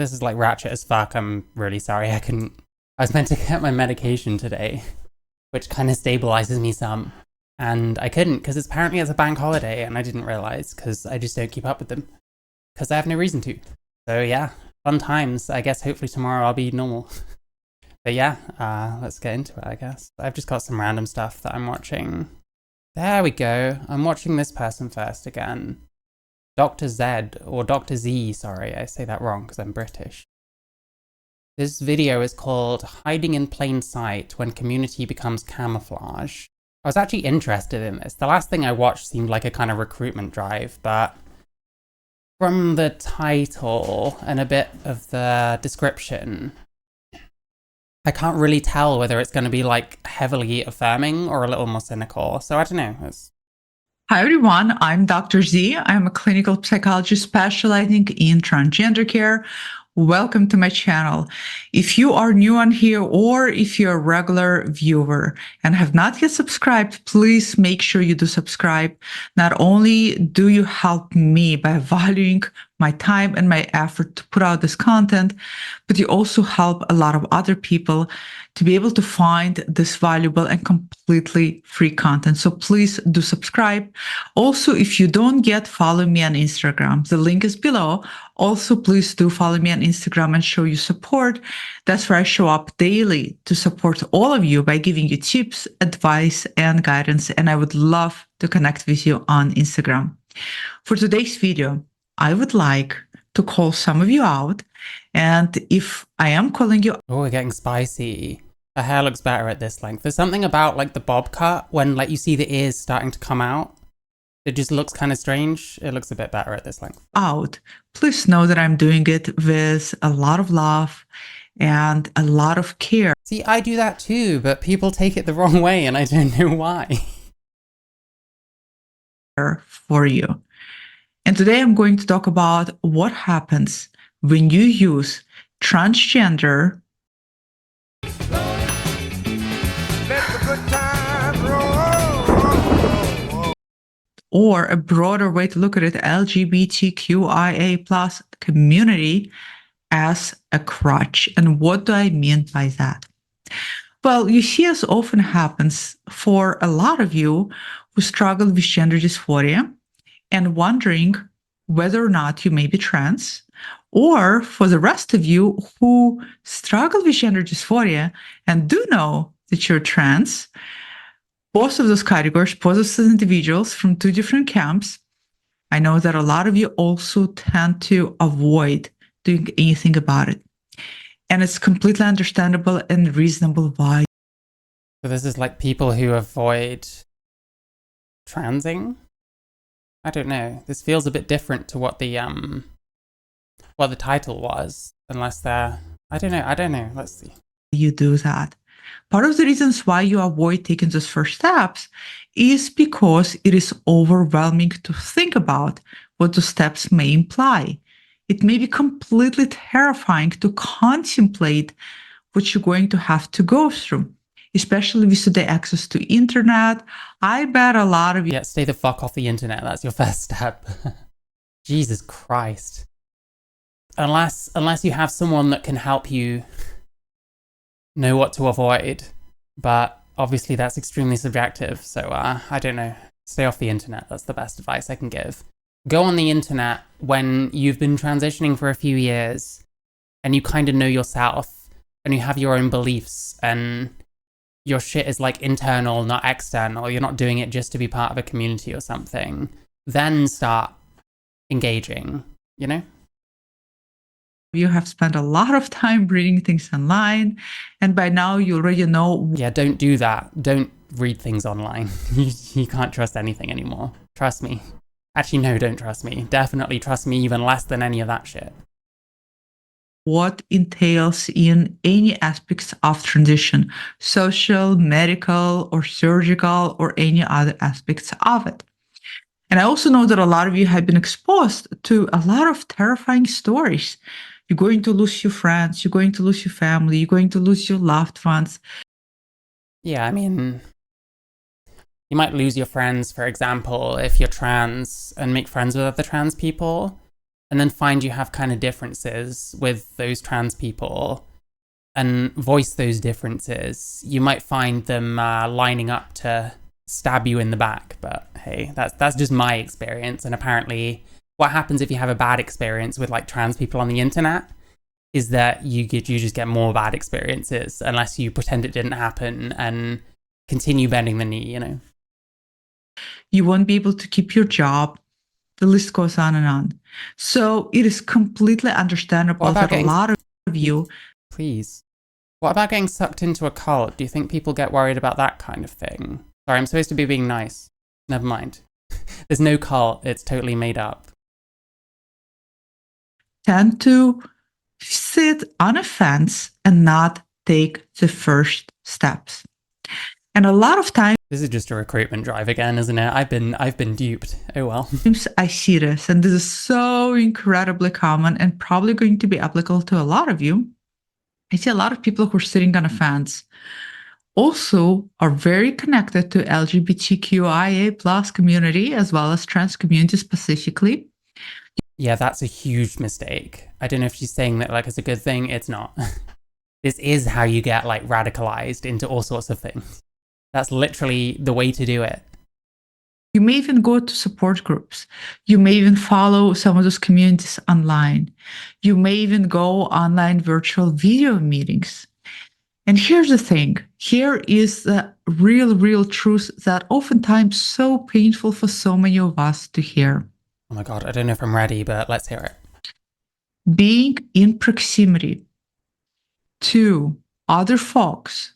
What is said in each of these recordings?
this is like ratchet as fuck. I'm really sorry. I was meant to get my medication today, which kind of stabilizes me some. And I couldn't because apparently it's a bank holiday and I didn't realize because I just don't keep up with them because I have no reason to. So yeah, fun times. I guess hopefully tomorrow I'll be normal. But yeah, let's get into it, I guess. I've just got some random stuff that I'm watching. There we go. I'm watching this person first again. Dr. Z, or Dr. Z, sorry, I say that wrong because I'm British. This video is called Hiding in Plain Sight When Community Becomes Camouflage. I was actually interested in this. The last thing I watched seemed like a kind of recruitment drive, but from the title and a bit of the description, I can't really tell whether it's going to be like heavily affirming or a little more cynical. So I don't know. Hi everyone, I'm Dr. Z. I'm a clinical psychologist specializing in transgender care. Welcome to my channel. If you are new on here or if you're a regular viewer and have not yet subscribed, please make sure you do subscribe. Not only do you help me by valuing my time and my effort to put out this content, but you also help a lot of other people to be able to find this valuable and completely free content. So please do subscribe. Also, if you don't yet follow me on Instagram, the link is below. Also, please do follow me on Instagram and show your support. That's where I show up daily to support all of you by giving you tips, advice, and guidance. And I would love to connect with you on Instagram. For today's video, I would like to call some of you out. And if I am calling you... Oh, we're getting spicy. The hair looks better at this length. There's something about like the bob cut when like you see the ears starting to come out. It just looks kind of strange. It looks a bit better at this length. Out. Please know that I'm doing it with a lot of love and a lot of care. See, I do that too, but people take it the wrong way and I don't know why. For you. And today I'm going to talk about what happens when you use transgender or a broader way to look at it, LGBTQIA plus community as a crutch. And what do I mean by that? Well, you see, as often happens for a lot of you who struggle with gender dysphoria and wondering whether or not you may be trans, or for the rest of you who struggle with gender dysphoria and do know that you're trans. Both of those categories pose as individuals from two different camps. I know that a lot of you also tend to avoid doing anything about it. And it's completely understandable and reasonable why. So this is like people who avoid transing? I don't know. This feels a bit different to what the title was, unless they're... I don't know. Let's see. You do that. Part of the reasons why you avoid taking those first steps is because it is overwhelming to think about what those steps may imply. It may be completely terrifying to contemplate what you're going to have to go through, especially with today access to internet. I bet a lot of you... Yeah, stay the fuck off the internet. That's your first step. Jesus Christ. Unless you have someone that can help you know what to avoid, but obviously that's extremely subjective, so I don't know. Stay off the internet. That's the best advice I can give. Go on the internet when you've been transitioning for a few years and you kind of know yourself and you have your own beliefs and your shit is like internal, not external. You're not doing it just to be part of a community or something. Then start engaging, you know? You have spent a lot of time reading things online, and by now you already know... Yeah, don't do that. Don't read things online. You can't trust anything anymore. Trust me. Actually, no, don't trust me. Definitely trust me even less than any of that shit. What entails in any aspects of transition, social, medical, or surgical, or any other aspects of it. And I also know that a lot of you have been exposed to a lot of terrifying stories. You're going to lose your friends, you're going to lose your family, you're going to lose your loved ones. Yeah, I mean, you might lose your friends, for example, if you're trans and make friends with other trans people. and then find you have kind of differences with those trans people and voice those differences, you might find them lining up to stab you in the back. But hey, that's just my experience. And apparently what happens if you have a bad experience with like trans people on the internet is that you just get more bad experiences unless you pretend it didn't happen and continue bending the knee, you know. You won't be able to keep your job. The list goes on and on. So it is completely understandable that a lot of you... Please. What about getting sucked into a cult? Do you think people get worried about that kind of thing? Sorry, I'm supposed to be being nice. Never mind. There's no cult. It's totally made up. Tend to sit on a fence and not take the first steps. And a lot of times... This is just a recruitment drive again, isn't it? I've been duped. Oh well. I see this, and this is so incredibly common and probably going to be applicable to a lot of you. I see a lot of people who are sitting on a fence also are very connected to LGBTQIA plus community as well as trans community specifically. Yeah, that's a huge mistake. I don't know if she's saying that like it's a good thing. It's not. This is how you get like radicalized into all sorts of things. That's literally the way to do it. You may even go to support groups. You may even follow some of those communities online. You may even go online virtual video meetings. And here's the thing. Here is the real truth that oftentimes so painful for so many of us to hear. Oh my God, I don't know if I'm ready, but let's hear it. Being in proximity to other folks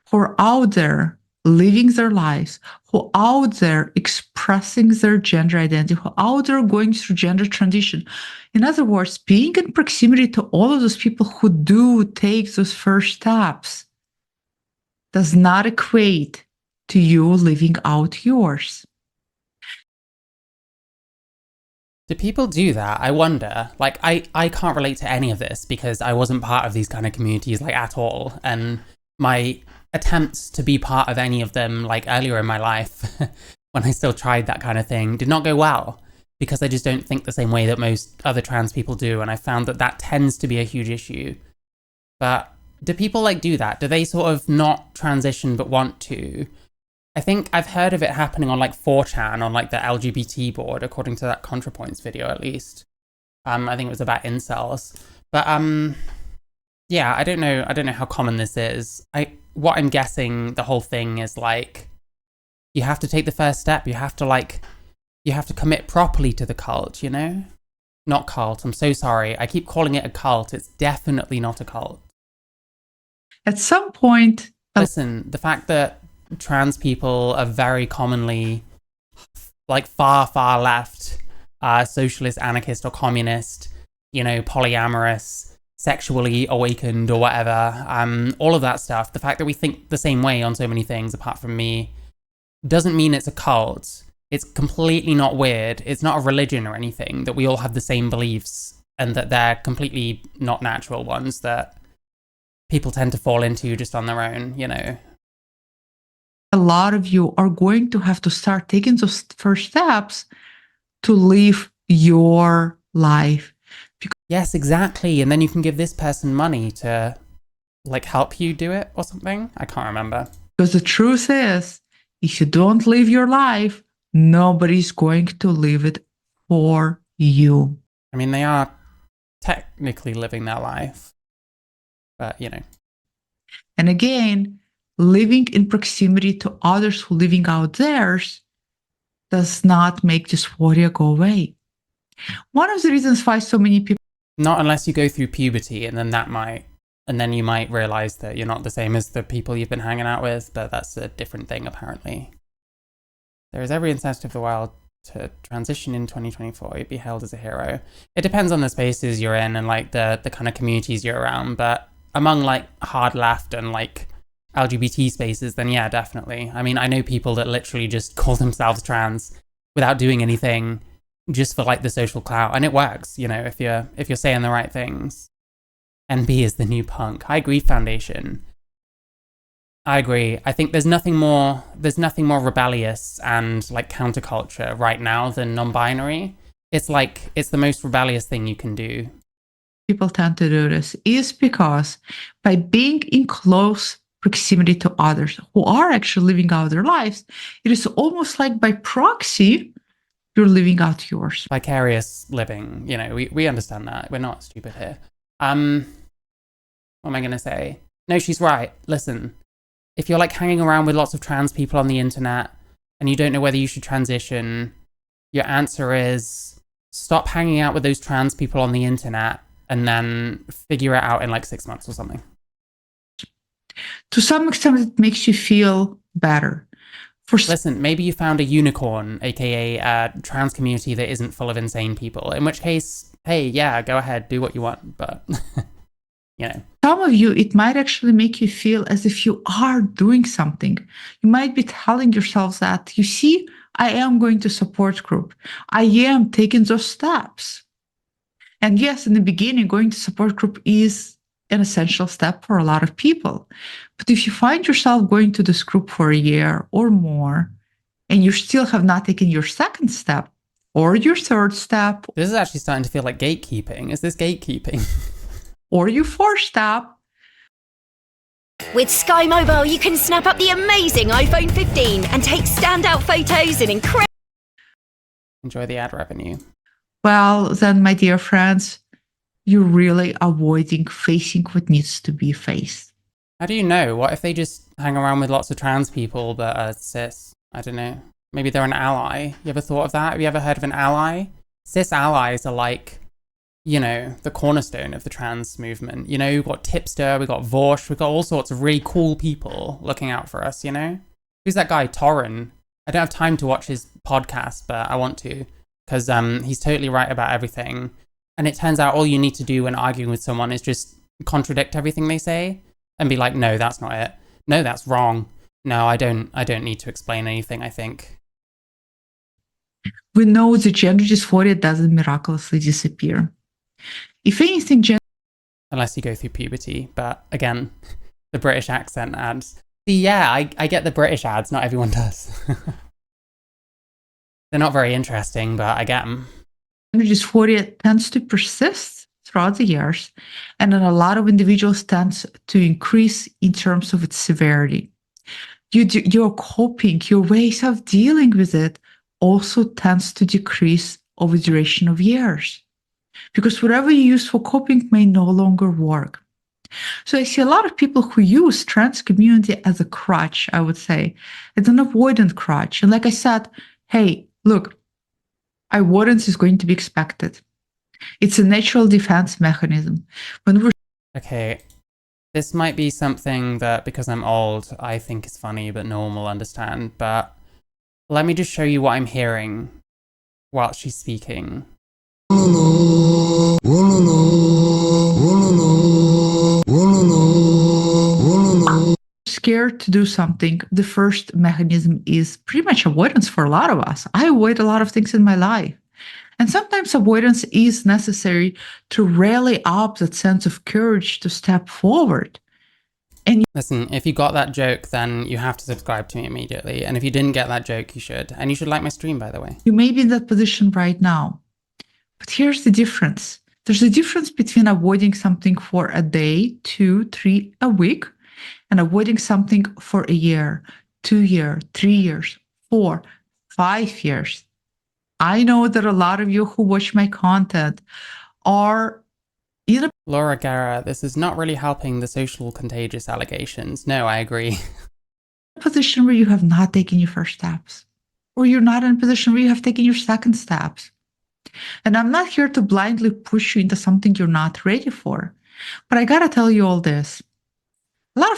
who are out there living their lives, who are out there expressing their gender identity, who are out there going through gender transition. In other words, being in proximity to all of those people who do take those first steps does not equate to you living out yours. Do people do that? I wonder. Like, I can't relate to any of this because I wasn't part of these kind of communities like at all. And my attempts to be part of any of them like earlier in my life when I still tried that kind of thing did not go well because I just don't think the same way that most other trans people do. And I found that that tends to be a huge issue. But do people like do that? Do they sort of not transition but want to? I think I've heard of it happening on like 4chan, on like the LGBT board, according to that ContraPoints video at least. I think it was about incels. But yeah, I don't know how common this is. What I'm guessing the whole thing is like, you have to take the first step. You have to commit properly to the cult, you know? Not cult, I'm so sorry. I keep calling it a cult. It's definitely not a cult. At some point... Listen, the fact that trans people are very commonly like far left, socialist, anarchist or communist, you know, polyamorous, sexually awakened or whatever, all of that stuff, the fact that we think the same way on so many things apart from me doesn't mean it's a cult. It's completely not weird. It's not a religion or anything, that we all have the same beliefs and that they're completely not natural ones that people tend to fall into just on their own, you know. A lot of you are going to have to start taking those first steps to live your life. Yes, exactly. And then you can give this person money to like help you do it or something. I can't remember. Because the truth is, if you don't live your life, nobody's going to live it for you. I mean, they are technically living their life, but you know. And again, living in proximity to others who are living out theirs does not make dysphoria go away. One of the reasons why so many people... Not unless you go through puberty, and then you might realize that you're not the same as the people you've been hanging out with, but that's a different thing apparently. There is every incentive of the world to transition in 2024, you'd be hailed as a hero. It depends on the spaces you're in and like the kind of communities you're around, but among like hard left and like LGBT spaces, then yeah, definitely. I mean, I know people that literally just call themselves trans without doing anything just for like the social clout, and it works, you know, if you're saying the right things. NB is the new punk. I agree, Foundation. I agree. I think there's nothing more rebellious and like counterculture right now than non-binary. It's like it's the most rebellious thing you can do. People tend to do this is because by being in close proximity to others who are actually living out their lives, it is almost like by proxy, you're living out yours. Vicarious living, we understand that. We're not stupid here. What am I going to say? No, she's right. Listen, if you're like hanging around with lots of trans people on the internet and you don't know whether you should transition, your answer is stop hanging out with those trans people on the internet and then figure it out in like 6 months or something. To some extent, it makes you feel better. Listen, maybe you found a unicorn, aka a trans community that isn't full of insane people, in which case, hey, yeah, go ahead, do what you want, but, Some of you, it might actually make you feel as if you are doing something. You might be telling yourselves that, you see, I am going to support group. I am taking those steps. And yes, in the beginning, going to support group is an essential step for a lot of people. But if you find yourself going to this group for a year or more, and you still have not taken your second step or your third step, this is actually starting to feel like gatekeeping. Is this gatekeeping? Or your fourth step. With Sky Mobile, you can snap up the amazing iPhone 15 and take standout photos in incredible. Enjoy the ad revenue. Well, then, my dear friends, you're really avoiding facing what needs to be faced. How do you know? What if they just hang around with lots of trans people that are cis? I don't know. Maybe they're an ally. You ever thought of that? Have you ever heard of an ally? Cis allies are like, the cornerstone of the trans movement. We've got Tipster, we've got Vorsh, we've got all sorts of really cool people looking out for us, Who's that guy, Torren? I don't have time to watch his podcast, but I want to, because he's totally right about everything. And it turns out all you need to do when arguing with someone is just contradict everything they say and be like, no, that's not it. No, that's wrong. No, I don't need to explain anything, I think. We know the gender dysphoria doesn't miraculously disappear. If anything, unless you go through puberty. But again, the British accent ads. Yeah, I get the British ads. Not everyone does. They're not very interesting, but I get them. Gender dysphoria tends to persist throughout the years, and in a lot of individuals tends to increase in terms of its severity. Your coping, your ways of dealing with it also tends to decrease over the duration of years, because whatever you use for coping may no longer work. So I see a lot of people who use trans community as a crutch, I would say. It's an avoidant crutch. And like I said, hey, look, avoidance is going to be expected. It's a natural defense mechanism. Okay, this might be something that, because I'm old, I think is funny, but no one will understand. But let me just show you what I'm hearing while she's speaking. Scared to do something, the first mechanism is pretty much avoidance for a lot of us. I avoid a lot of things in my life. And sometimes avoidance is necessary to rally up that sense of courage to step forward. And listen, if you got that joke, then you have to subscribe to me immediately. And if you didn't get that joke, you should. And you should like my stream, by the way. You may be in that position right now. But here's the difference. There's a difference between avoiding something for a day, 2, 3, a week, and avoiding something for a year, 2 years, 3 years, 4, 5 years. I know that a lot of you who watch my content are either... Laura Guerra, this is not really helping the social contagious allegations. No, I agree. A position where you have not taken your first steps, or you're not in a position where you have taken your second steps. And I'm not here to blindly push you into something you're not ready for. But I gotta tell you all this. You're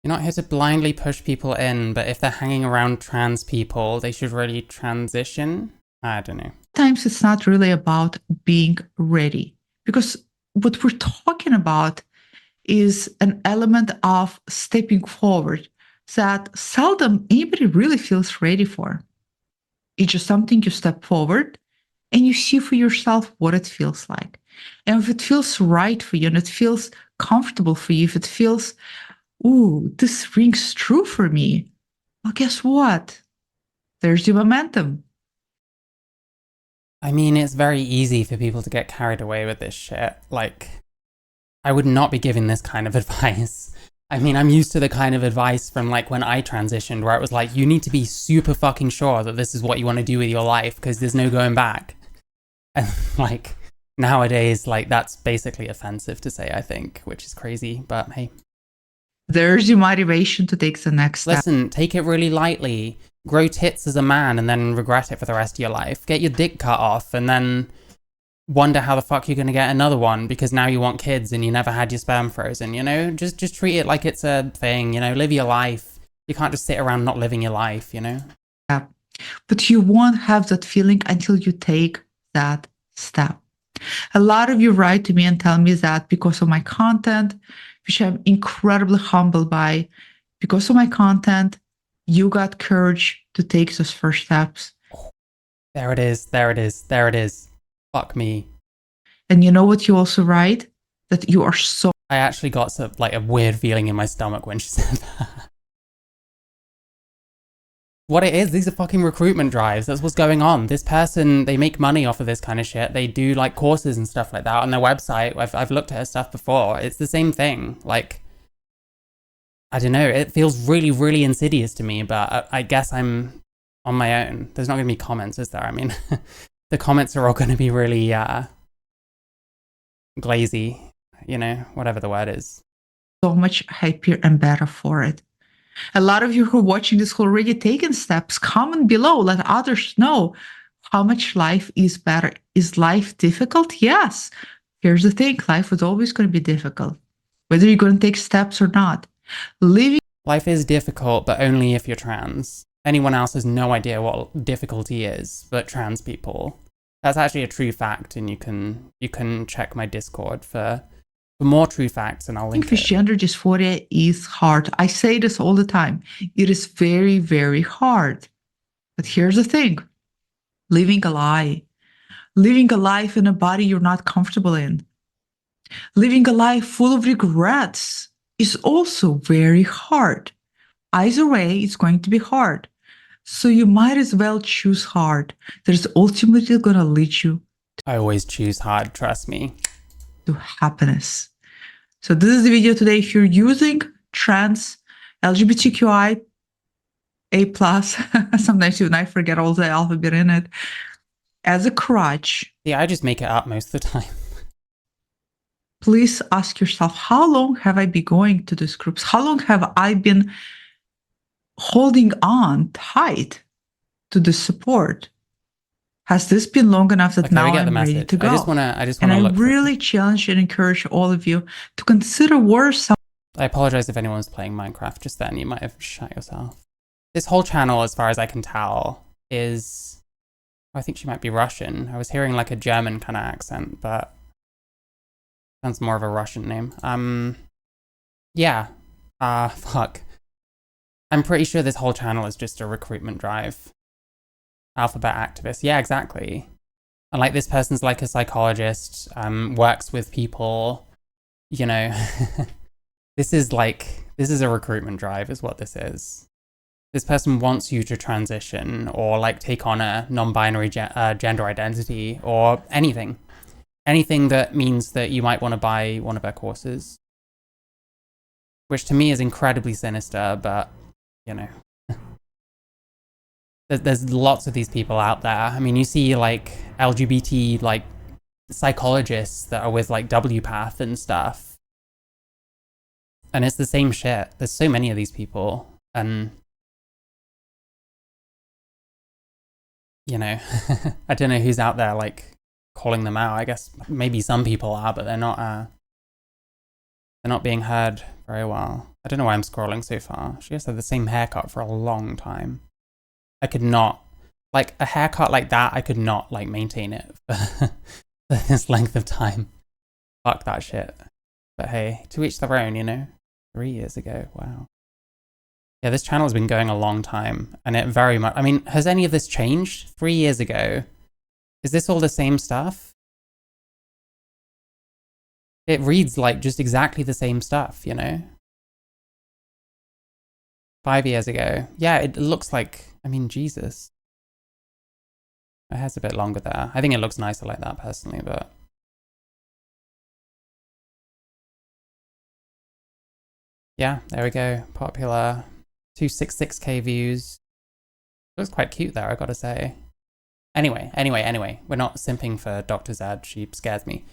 not here to blindly push people in, but if they're hanging around trans people, they should really transition? I don't know. Sometimes it's not really about being ready, because what we're talking about is an element of stepping forward that seldom anybody really feels ready for. It's just something you step forward and you see for yourself what it feels like. And if it feels right for you and it feels comfortable for you, if it feels, ooh, this rings true for me, well, guess what? There's your momentum. I mean, it's very easy for people to get carried away with this shit. Like, I would not be giving this kind of advice. I mean, I'm used to the kind of advice from like when I transitioned where it was like, you need to be super fucking sure that this is what you want to do with your life because there's no going back. And like nowadays, like that's basically offensive to say, I think, which is crazy, but hey. There's your motivation to take the next step. Listen, take it really lightly. Grow tits as a man and then regret it for the rest of your life. Get your dick cut off and then wonder how the fuck you're going to get another one because now you want kids and you never had your sperm frozen, you know? Just treat it like it's a thing, you know? Live your life. You can't just sit around not living your life, you know? Yeah. But you won't have that feeling until you take that step. A lot of you write to me and tell me that because of my content, which I'm incredibly humbled by, because of my content, you got courage to take those first steps. There it is. There it is. There it is. Fuck me. And you know what you also write? That you are so... I actually got like a weird feeling in my stomach when she said that. What it is, these are fucking recruitment drives. That's what's going on. This person, they make money off of this kind of shit. They do like courses and stuff like that on their website. I've looked at her stuff before. It's the same thing. Like, I don't know. It feels really, really insidious to me, but I guess I'm on my own. There's not going to be comments, is there? I mean, the comments are all going to be really glazy, you know, whatever the word is. So much happier and better for it. A lot of you who are watching this who already taken steps, comment below, let others know how much life is better. Is life difficult? Yes. Here's the thing, life is always going to be difficult, whether you're going to take steps or not. Life is difficult, but only if you're trans. Anyone else has no idea what difficulty is, but trans people. That's actually a true fact, and you can check my Discord for more true facts, and I'll link it. Gender dysphoria is hard. I say this all the time. It is very, very hard. But here's the thing. Living a lie. Living a life in a body you're not comfortable in. Living a life full of regrets is also very hard. Either way, it's going to be hard. So you might as well choose hard. That is ultimately going to lead you. I always choose hard, trust me. To happiness. So this is the video today. If you're using trans, LGBTQI, A+, sometimes even I forget all the alphabet in it, as a crutch. Yeah, I just make it up most of the time. Please ask yourself, how long have I been going to these groups? How long have I been holding on tight to the support? Has this been long enough that now I'm ready to go? I just want to and look I really challenge and encourage all of you to consider where some... I apologize if anyone's playing Minecraft just then. You might have shot yourself. This whole channel, as far as I can tell, is... I think she might be Russian. I was hearing like a German kind of accent, but... sounds more of a Russian name. Yeah. Fuck. I'm pretty sure this whole channel is just a recruitment drive. Alphabet activist. Yeah, exactly. And like this person's like a psychologist, works with people, you know. This is a recruitment drive is what this is. This person wants you to transition or like take on a non-binary gender identity or anything. Anything that means that you might want to buy one of their courses. Which to me is incredibly sinister, but, you know. There's lots of these people out there. I mean, you see like LGBT like psychologists that are with like WPATH and stuff. And it's the same shit. There's so many of these people. And, you know, I don't know who's out there like calling them out. I guess maybe some people are, but they're not being heard very well. I don't know why I'm scrolling so far. She has had the same haircut for a long time. I could not, like, a haircut like that, I could not, like, maintain it for this length of time. Fuck that shit. But hey, to each their own, you know? 3 years ago, wow. Yeah, this channel has been going a long time, and it very much, I mean, has any of this changed? 3 years ago. Is this all the same stuff? It reads like just exactly the same stuff, you know? 5 years ago. Yeah, it looks like, I mean, Jesus. My hair's a bit longer there. I think it looks nicer like that personally, but... yeah, there we go. Popular. 266k views. Looks quite cute there, I gotta say. Anyway. We're not simping for Dr. Zad. She scares me.